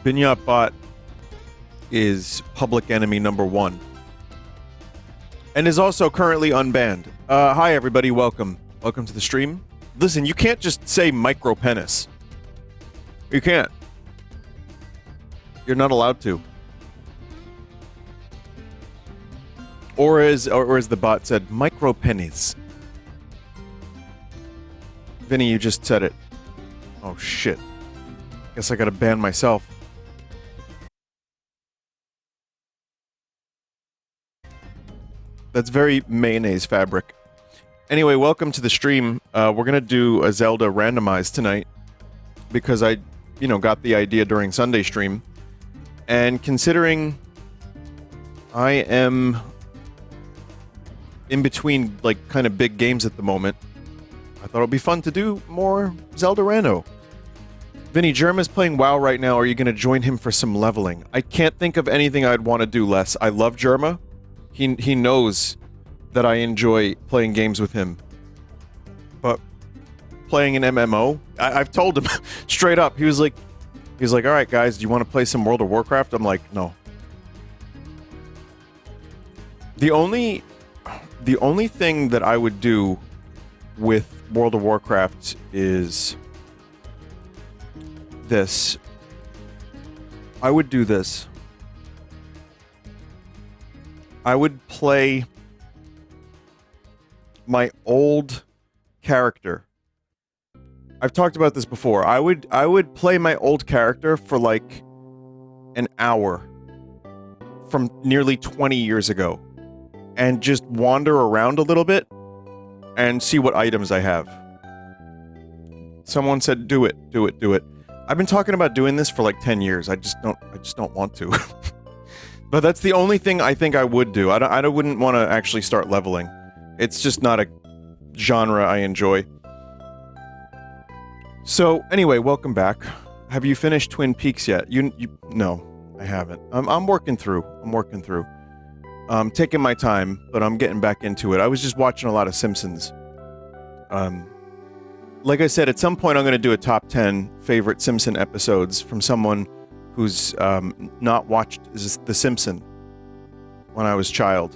Binyot Bot is public enemy number 1. And is also currently unbanned. Hi everybody, welcome. Welcome to the stream. Listen, you can't just say micro penis. You can't. You're not allowed to. Or as the bot said, micro pennies. Vinny, you just said it. Oh shit. Guess I gotta ban myself. That's very mayonnaise fabric. Anyway, welcome to the stream. We're gonna do a Zelda randomized tonight because I, got the idea during Sunday stream. And considering I am in between, kind of big games at the moment, I thought it would be fun to do more Zelda rando. Vinny, Germa's playing WoW right now. Are you gonna join him for some leveling? I can't think of anything I'd want to do less. I love Germa. He knows that I enjoy playing games with him. But playing an MMO, I've told him straight up. He was like, all right, guys, do you want to play some World of Warcraft? I'm like, no. The only thing that I would do with World of Warcraft is this. I would do this. I would play my old character. I've talked about this before. I would play my old character for like an hour from nearly 20 years ago and just wander around a little bit and see what items I have. Someone said do it. I've been talking about doing this for like 10 years. I just don't want to. But that's the only thing I think I would do. I wouldn't want to actually start leveling. It's just not a genre I enjoy. So, anyway, welcome back. Have you finished Twin Peaks yet? No, I haven't. I'm working through. I'm taking my time, but I'm getting back into it. I was just watching a lot of Simpsons. Like I said, at some point I'm going to do a top 10 favorite Simpson episodes from someone who's not watched The Simpsons when I was a child.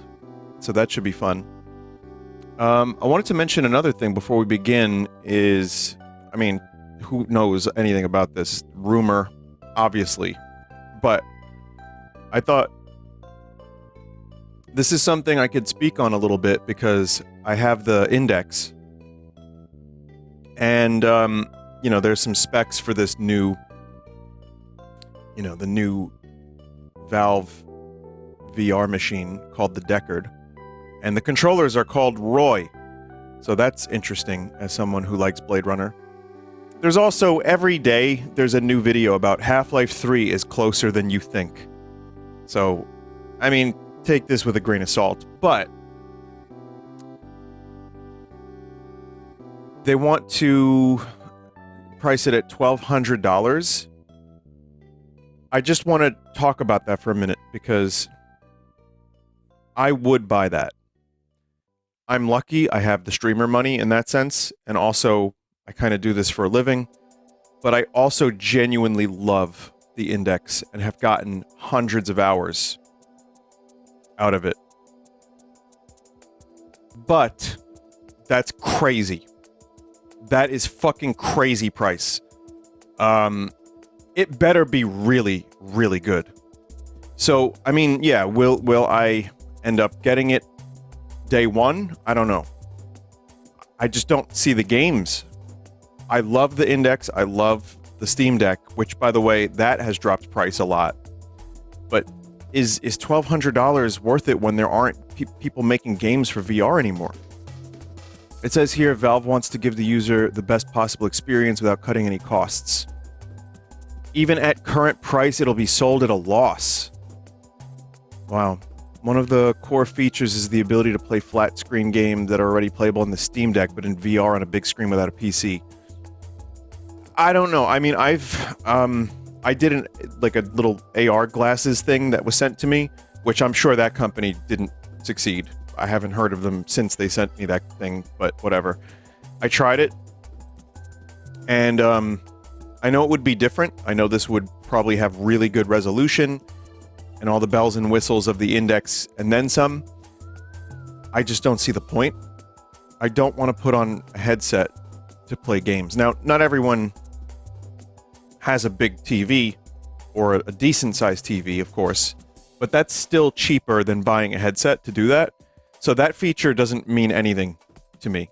So that should be fun. I wanted to mention another thing before we begin is, who knows anything about this? Rumor, obviously. But I thought this is something I could speak on a little bit because I have the index. And, there's some specs for this new, the new Valve VR machine called the Deckard. And the controllers are called Roy. So that's interesting as someone who likes Blade Runner. There's also, every day, there's a new video about Half-Life 3 is closer than you think. So, take this with a grain of salt. But they want to price it at $1,200. I just want to talk about that for a minute because I would buy that. I'm lucky I have the streamer money in that sense, and also I kind of do this for a living, but I also genuinely love the index and have gotten hundreds of hours out of it. But that's crazy. That is fucking crazy price. It better be really, really good. So, yeah, will I end up getting it day one? I don't know. I just don't see the games. I love the index. I love the Steam Deck, which, by the way, that has dropped price a lot. But is $1,200 worth it when there aren't people making games for VR anymore? It says here, Valve wants to give the user the best possible experience without cutting any costs. Even at current price, it'll be sold at a loss. Wow. One of the core features is the ability to play flat screen games that are already playable on the Steam Deck, but in VR on a big screen without a PC. I don't know. I did a little AR glasses thing that was sent to me, which I'm sure that company didn't succeed. I haven't heard of them since they sent me that thing, but whatever. I tried it, and I know it would be different. I know this would probably have really good resolution and all the bells and whistles of the Index and then some. I just don't see the point. I don't want to put on a headset to play games. Now, not everyone has a big TV or a decent sized TV, of course, but that's still cheaper than buying a headset to do that. So that feature doesn't mean anything to me.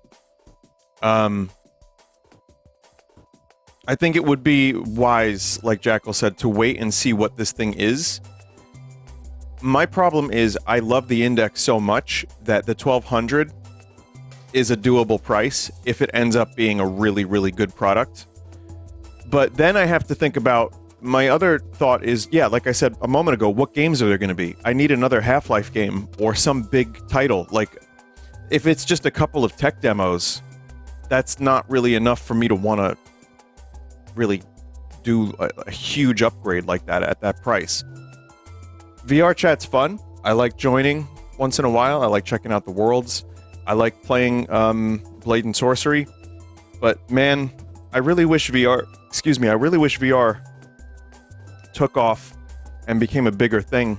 I think it would be wise, like Jackal said, to wait and see what this thing is. My problem is I love the Index so much that the 1200 is a doable price if it ends up being a really, really good product. But then I have to think about, my other thought is, yeah, like I said a moment ago, what games are there going to be? I need another Half-Life game or some big title. Like, if it's just a couple of tech demos, that's not really enough for me to want to really do a huge upgrade like that at that price. VR chat's fun. I like joining once in a while. I like checking out the worlds. I like playing Blade and Sorcery. But man, I really wish VR took off and became a bigger thing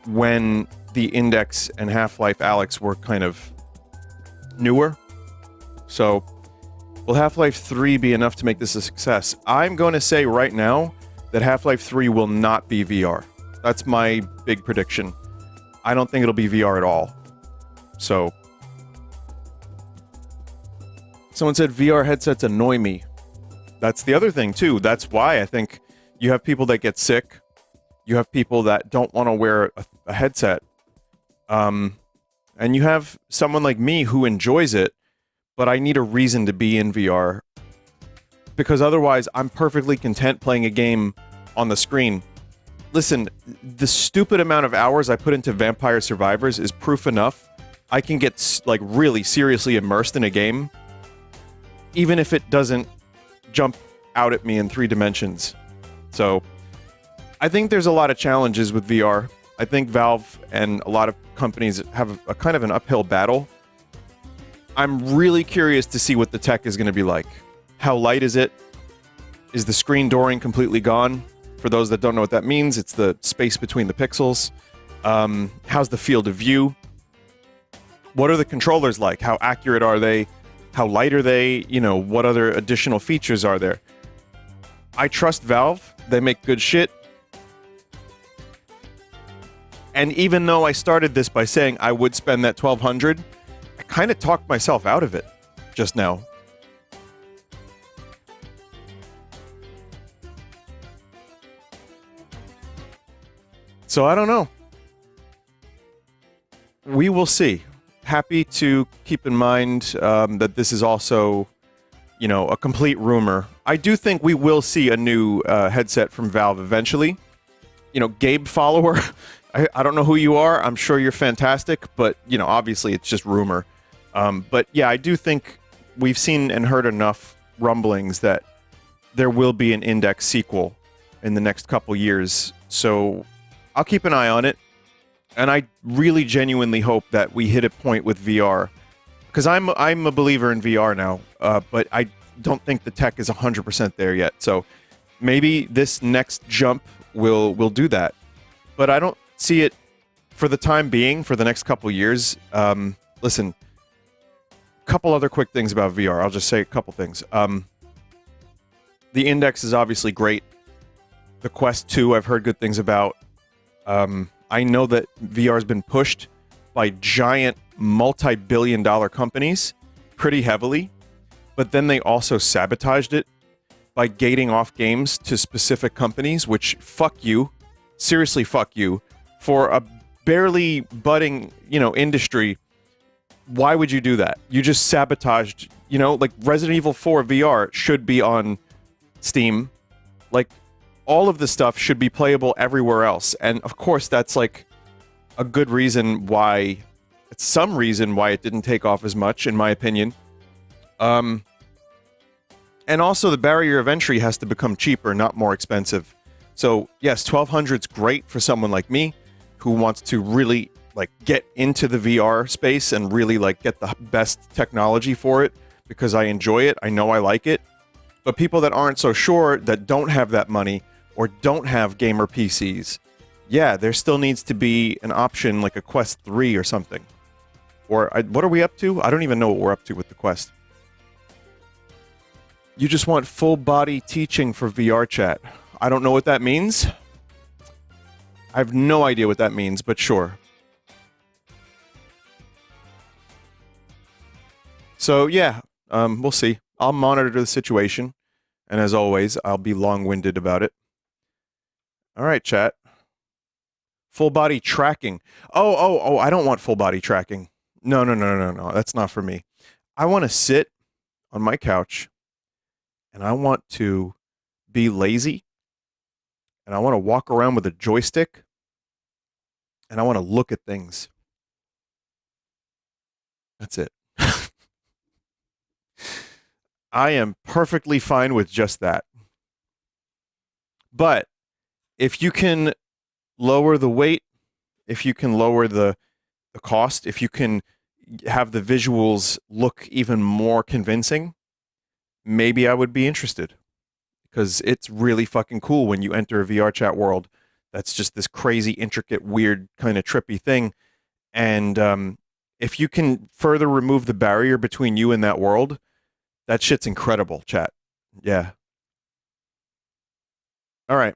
when the Index and Half-Life Alyx were kind of newer. So, will Half-Life 3 be enough to make this a success? I'm going to say right now that Half-Life 3 will not be VR. That's my big prediction. I don't think it'll be VR at all. So, someone said VR headsets annoy me. That's the other thing, too. That's why I think you have people that get sick. You have people that don't want to wear a headset. And you have someone like me who enjoys it, but I need a reason to be in VR. Because otherwise, I'm perfectly content playing a game on the screen. Listen, the stupid amount of hours I put into Vampire Survivors is proof enough. I can get, like, really seriously immersed in a game, even if it doesn't jump out at me in 3 dimensions. So, I think there's a lot of challenges with VR. I think Valve and a lot of companies have a kind of an uphill battle. I'm really curious to see what the tech is going to be like. How light is it? Is the screen dooring completely gone? For those that don't know what that means, it's the space between the pixels. How's the field of view? What are the controllers like? How accurate are they? How light are they? You know, what other additional features are there? I trust Valve. They make good shit. And even though I started this by saying I would spend that $1,200, I kind of talked myself out of it just now. So I don't know. We will see. Happy to keep in mind that this is also, you know, a complete rumor. I do think we will see a new headset from Valve eventually. You know, Gabe follower, I don't know who you are. I'm sure you're fantastic, but, you know, obviously it's just rumor. But yeah, I do think we've seen and heard enough rumblings that there will be an Index sequel in the next couple years. So I'll keep an eye on it. And I really genuinely hope that we hit a point with VR. Because I'm a believer in VR now, but I don't think the tech is 100% there yet. So maybe this next jump will do that. But I don't see it for the time being, for the next couple years. Listen, a couple other quick things about VR. I'll just say a couple things. The Index is obviously great. The Quest 2, I've heard good things about. I know that VR has been pushed by giant multi-billion-dollar companies pretty heavily, but then they also sabotaged it by gating off games to specific companies, which fuck you, seriously fuck you, for a barely budding, you know, industry. Why would you do that? You just sabotaged, you know, like Resident Evil 4 VR should be on Steam. Like, all of the stuff should be playable everywhere else. And of course, that's like a good reason why, it's some reason why it didn't take off as much, in my opinion. And also the barrier of entry has to become cheaper, not more expensive. So yes, $1,200's great for someone like me who wants to really like get into the VR space and really like get the best technology for it because I enjoy it. I know I like it. But people that aren't so sure, that don't have that money, or don't have gamer PCs, yeah, there still needs to be an option like a Quest 3 or something. Or, what are we up to? I don't even know what we're up to with the Quest. You just want full body teaching for VR chat. I don't know what that means. I have no idea what that means, but sure. So, yeah, we'll see. I'll monitor the situation. And as always, I'll be long-winded about it. All right, chat. Full body tracking. Oh, I don't want full body tracking. No. That's not for me. I want to sit on my couch and I want to be lazy and I want to walk around with a joystick and I want to look at things. That's it. I am perfectly fine with just that. But if you can lower the weight, if you can lower the cost, if you can have the visuals look even more convincing, maybe I would be interested. Because it's really fucking cool when you enter a VR chat world that's just this crazy, intricate, weird, kind of trippy thing. And if you can further remove the barrier between you and that world, that shit's incredible, chat. Yeah. All right.